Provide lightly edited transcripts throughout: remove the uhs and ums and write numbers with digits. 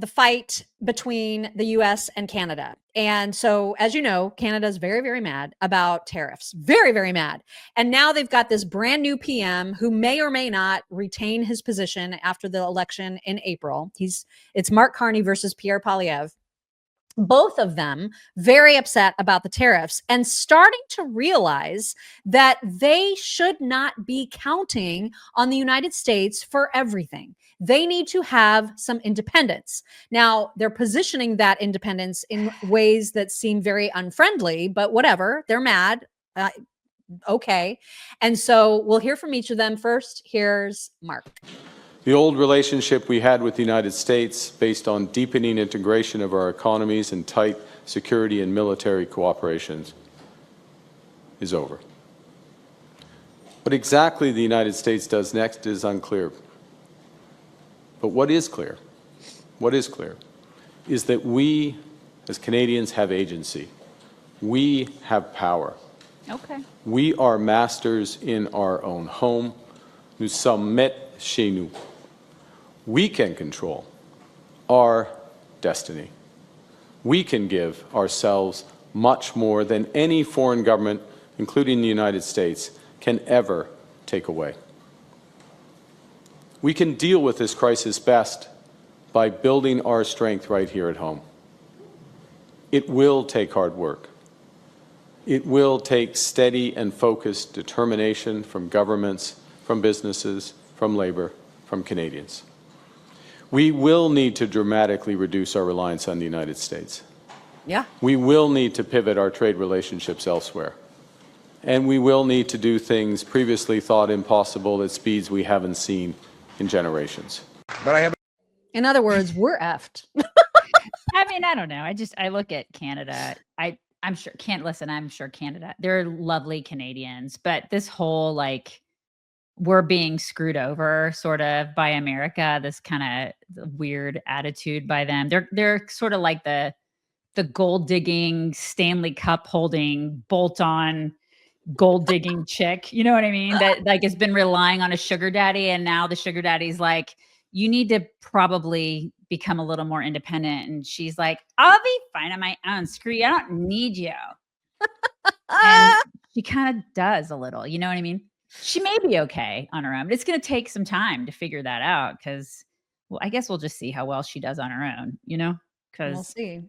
the fight between the US and Canada. And so, as you know, Canada is very, very mad about tariffs, very, very mad. And now they've got this brand new PM who may or may not retain his position after the election in April. It's Mark Carney versus Pierre Poilievre. Both of them very upset about the tariffs and starting to realize that they should not be counting on the United States for everything. They need to have some independence. Now, they're positioning that independence in ways that seem very unfriendly, but whatever, they're mad. Okay. And so we'll hear from each of them. First, here's Mark. The old relationship we had with the United States, based on deepening integration of our economies and tight security and military cooperations, is over. What exactly the United States does next is unclear. But what is clear is that we, as Canadians, have agency. We have power. Okay. We are masters in our own home. Nous sommes maîtres chez nous. We can control our destiny. We can give ourselves much more than any foreign government, including the United States, can ever take away. We can deal with this crisis best by building our strength right here at home. It will take hard work. It will take steady and focused determination from governments, from businesses, from labor, from Canadians. We will need to dramatically reduce our reliance on the United States. Yeah. We will need to pivot our trade relationships elsewhere. And we will need to do things previously thought impossible at speeds we haven't seen in generations. In other words, we're effed. I mean, I don't know. I look at Canada. I'm sure Canada, they're lovely Canadians, but this whole we're being screwed over sort of by America, this kind of weird attitude by them. They're sort of like the gold digging, Stanley Cup holding, bolt on gold digging chick. You know what I mean? That has been relying on a sugar daddy. And now the sugar daddy's like, you need to probably become a little more independent. And she's like, I'll be fine on my own. Screw you. I don't need you. And she kind of does a little, you know what I mean? She may be okay on her own, but it's going to take some time to figure that out because, well, I guess we'll just see how well she does on her own, you know? Because we'll see.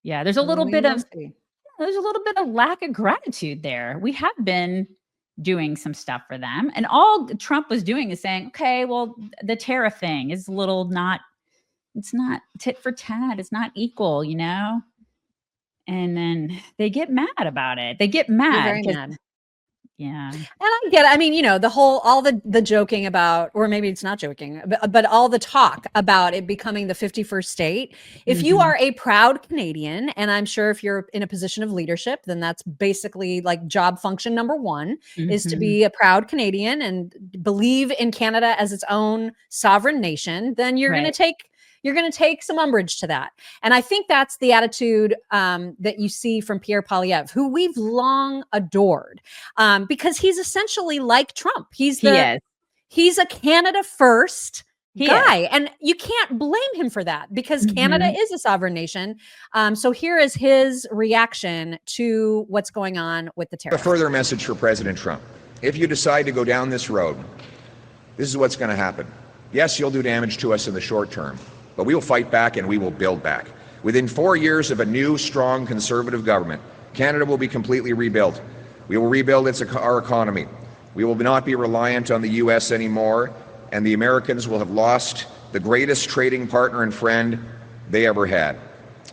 Yeah, there's a little bit of lack of gratitude there. We have been doing some stuff for them, and all Trump was doing is saying, okay, well, the tariff thing is it's not tit for tat. It's not equal, you know? And then they get mad about it. They get mad. They're very mad. Yeah. And I get it. I mean, you know, all the joking about, or maybe it's not joking, but all the talk about it becoming the 51st state. If you are a proud Canadian, and I'm sure if you're in a position of leadership, then that's basically like job function number one is to be a proud Canadian and believe in Canada as its own sovereign nation, then you're going to take some umbrage to that. And I think that's the attitude that you see from Pierre Poilievre, who we've long adored because he's essentially like Trump. He's a Canada first guy. And you can't blame him for that because Canada is a sovereign nation. So here is his reaction to what's going on with the tariffs. A further message for President Trump. If you decide to go down this road, this is what's going to happen. Yes, you'll do damage to us in the short term, but we will fight back and we will build back. Within 4 years of a new, strong Conservative government, Canada will be completely rebuilt. We will rebuild our economy. We will not be reliant on the U.S. anymore, and the Americans will have lost the greatest trading partner and friend they ever had.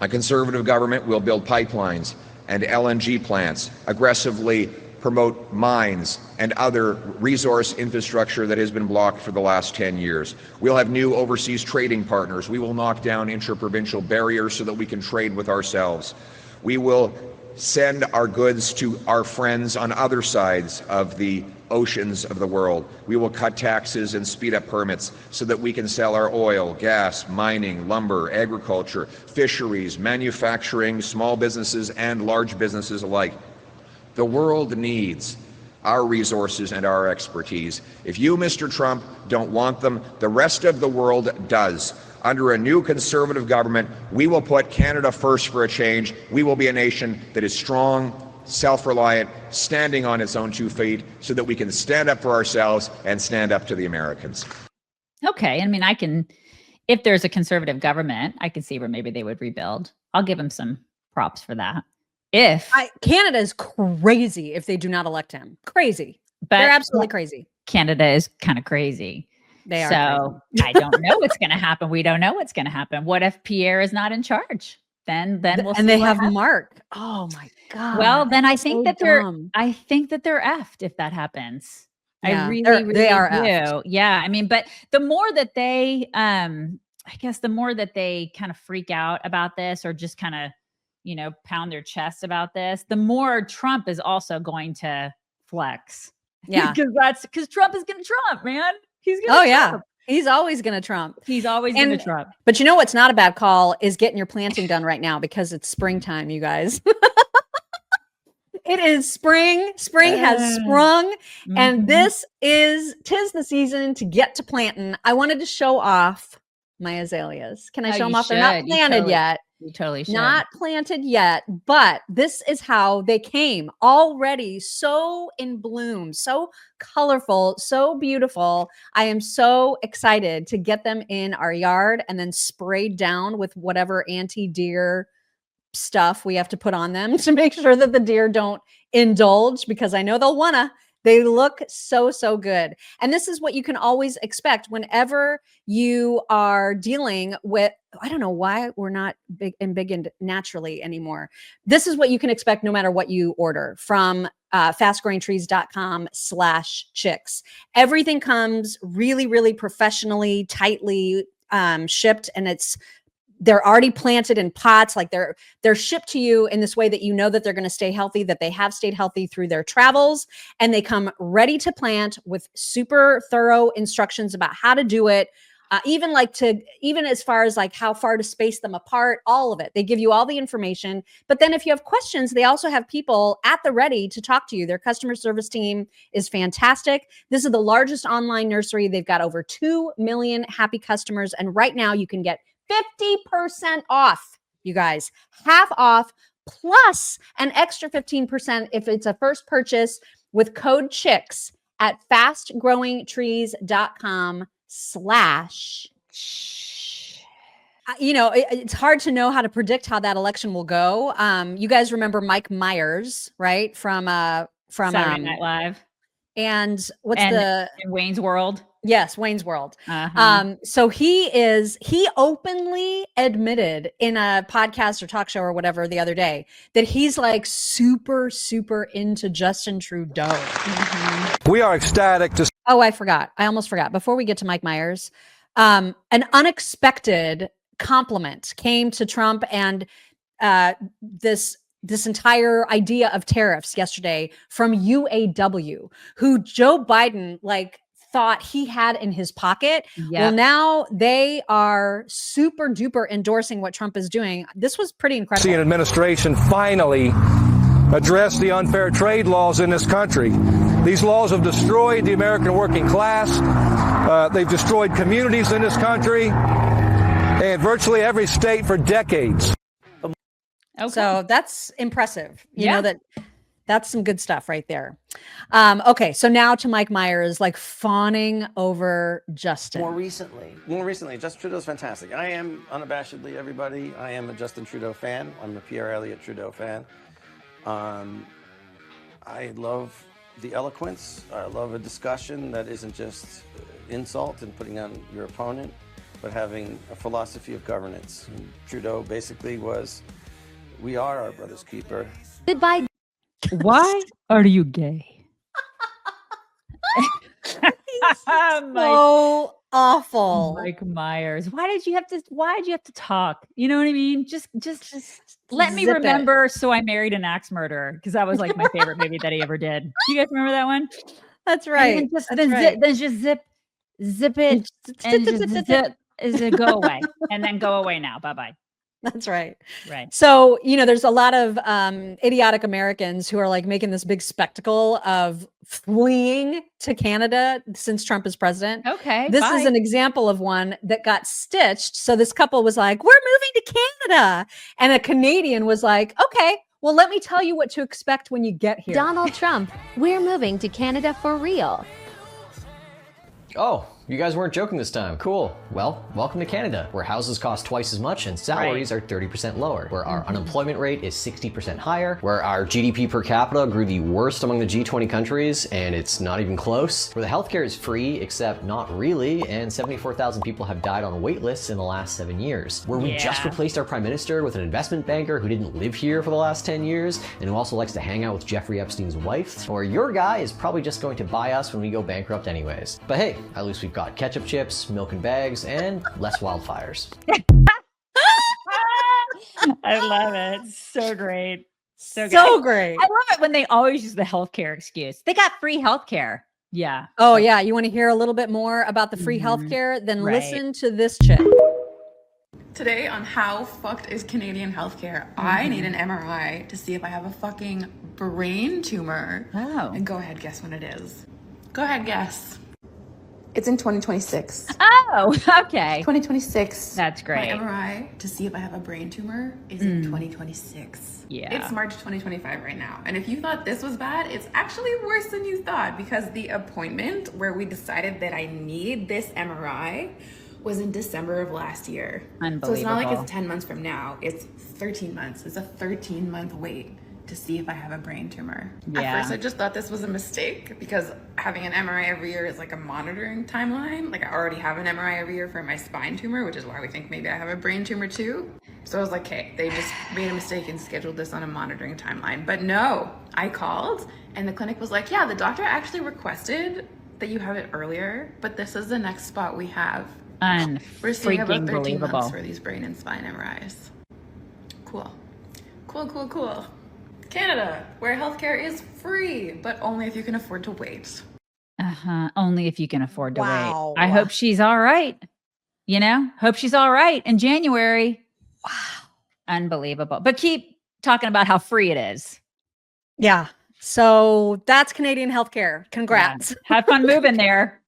A Conservative government will build pipelines and LNG plants, aggressively promote mines and other resource infrastructure that has been blocked for the last 10 years. We'll have new overseas trading partners. We will knock down intra-provincial barriers so that we can trade with ourselves. We will send our goods to our friends on other sides of the oceans of the world. We will cut taxes and speed up permits so that we can sell our oil, gas, mining, lumber, agriculture, fisheries, manufacturing, small businesses and large businesses alike. The world needs our resources and our expertise. If you, Mr. Trump, don't want them, the rest of the world does. under a new Conservative government, we will put Canada first for a change. We will be a nation that is strong, self-reliant, standing on its own 2 feet, so that we can stand up for ourselves and stand up to the Americans. Okay. I mean, if there's a Conservative government, I can see where maybe they would rebuild. I'll give them some props for that. Canada is crazy if they do not elect him. Crazy. But they're absolutely crazy. Canada is kind of crazy. They are. So I don't know what's going to happen. We don't know what's going to happen. What if Pierre is not in charge? Then we'll see. And they have happens. Mark. Oh my God. Well, then I think that they're effed if that happens. Yeah, I really they are do. effed. Yeah. I mean, but the more that they, I guess the more that they kind of freak out about this or just kind of, pound their chest about this, the more Trump is also going to flex. Yeah. because Trump is going to Trump, man. He's going to yeah. He's always going to Trump. He's always going to Trump. But you know what's not a bad call is getting your planting done right now because it's springtime, you guys. It is spring. Spring has sprung. And tis the season to get to planting. I wanted to show off my azaleas. Can I show them off? They're not planted yet. You totally should. Not planted yet, but this is how they came already so in bloom, so colorful, so beautiful. I am so excited to get them in our yard and then sprayed down with whatever anti-deer stuff we have to put on them to make sure that the deer don't indulge, because I know they'll wanna. They look so, so good. And this is what you can always expect whenever you are dealing with, I don't know why we're not big and naturally anymore. This is what you can expect no matter what you order from fastgrowingtrees.com/chicks. Everything comes really, really professionally, tightly shipped, and they're already planted in pots. Like they're shipped to you in this way that you know that they're going to stay healthy, that they have stayed healthy through their travels, and they come ready to plant with super thorough instructions about how to do it. Even as far as like how far to space them apart, all of it. They give you all the information. But then if you have questions, they also have people at the ready to talk to you. Their customer service team is fantastic. This is the largest online nursery. They've got over 2 million happy customers. And right now you can get 50% off, you guys, half off, plus an extra 15% if it's a first purchase with code CHICKS at fastgrowingtrees.com/ it's hard to know how to predict how that election will go. You guys remember Mike Myers, right? From Saturday Night Live. And in Wayne's World? Yes, Wayne's World. So he openly admitted in a podcast or talk show or whatever the other day that he's like super, super into Justin Trudeau. We are ecstatic to. Oh, I almost forgot. Before we get to Mike Myers, an unexpected compliment came to Trump and this entire idea of tariffs yesterday from UAW, who Joe Biden thought he had in his pocket. Yep. Well, now they are super duper endorsing what Trump is doing. This was pretty incredible. See an administration finally address the unfair trade laws in this country. These laws have destroyed the American working class. They've destroyed communities in this country and virtually every state for decades. Okay. So that's impressive. You know that's some good stuff right there. Okay, so now to Mike Myers, fawning over Justin. More recently, Justin Trudeau's fantastic. I am unabashedly, everybody, I am a Justin Trudeau fan. I'm a Pierre Elliott Trudeau fan. I love the eloquence. I love a discussion that isn't just insult and putting on your opponent, but having a philosophy of governance. And Trudeau basically was, we are our brother's keeper. Goodbye. Why are you gay? So awful. Mike Myers. Why did you have to talk? You know what I mean? Just let me remember. So I Married an Axe Murderer, because that was my favorite movie that he ever did. Do you guys remember that one? That's right. Then just zip it and just go away. And then go away now. Bye-bye. That's right. Right. So, there's a lot of idiotic Americans who are like making this big spectacle of fleeing to Canada since Trump is president. Okay. This is bye. an example of one that got stitched. So this couple was like, we're moving to Canada. And a Canadian was like, okay, well, let me tell you what to expect when you get here. Donald Trump, we're moving to Canada for real. Oh, you guys weren't joking this time. Cool. Well, welcome to Canada, where houses cost twice as much and salaries are 30% lower, where our unemployment rate is 60% higher, where our GDP per capita grew the worst among the G20 countries, and it's not even close, where the healthcare is free, except not really, and 74,000 people have died on wait lists in the last 7 years, where we just replaced our prime minister with an investment banker who didn't live here for the last 10 years, and who also likes to hang out with Jeffrey Epstein's wife, or your guy is probably just going to buy us when we go bankrupt anyways. But hey, at least we've got ketchup chips, milk and bags, and less wildfires. I love it. So great. So good. So great. I love it when they always use the healthcare excuse. They got free healthcare. Yeah. Oh, yeah. You want to hear a little bit more about the free healthcare? Then Right. listen to this chick. Today on how fucked is Canadian healthcare, I need an MRI to see if I have a fucking brain tumor. Oh. And go ahead, guess when it is. Go ahead, guess. It's in 2026. Oh, okay. 2026. That's great. My MRI to see if I have a brain tumor is in 2026. Yeah. It's March 2025 right now. And if you thought this was bad, it's actually worse than you thought, because the appointment where we decided that I need this MRI was in December of last year. So it's not like it's 10 months from now. It's 13 months. It's a 13-month wait to see if I have a brain tumor. Yeah. At first, I just thought this was a mistake because having an MRI every year is like a monitoring timeline. Like, I already have an MRI every year for my spine tumor, which is why we think maybe I have a brain tumor too. So I was like, okay, they just made a mistake and scheduled this on a monitoring timeline. But no, I called and the clinic was like, yeah, the doctor actually requested that you have it earlier, but this is the next spot we have. We're seeing about 13 months for these brain and spine MRIs. Cool. Cool, cool, cool. Canada, where healthcare is free, but only if you can afford to wait. Only if you can afford to Wow. wait. I hope she's all right. Hope she's all right in January. Wow. Unbelievable. But keep talking about how free it is. Yeah. So that's Canadian healthcare. Congrats. Yeah. Have fun moving there.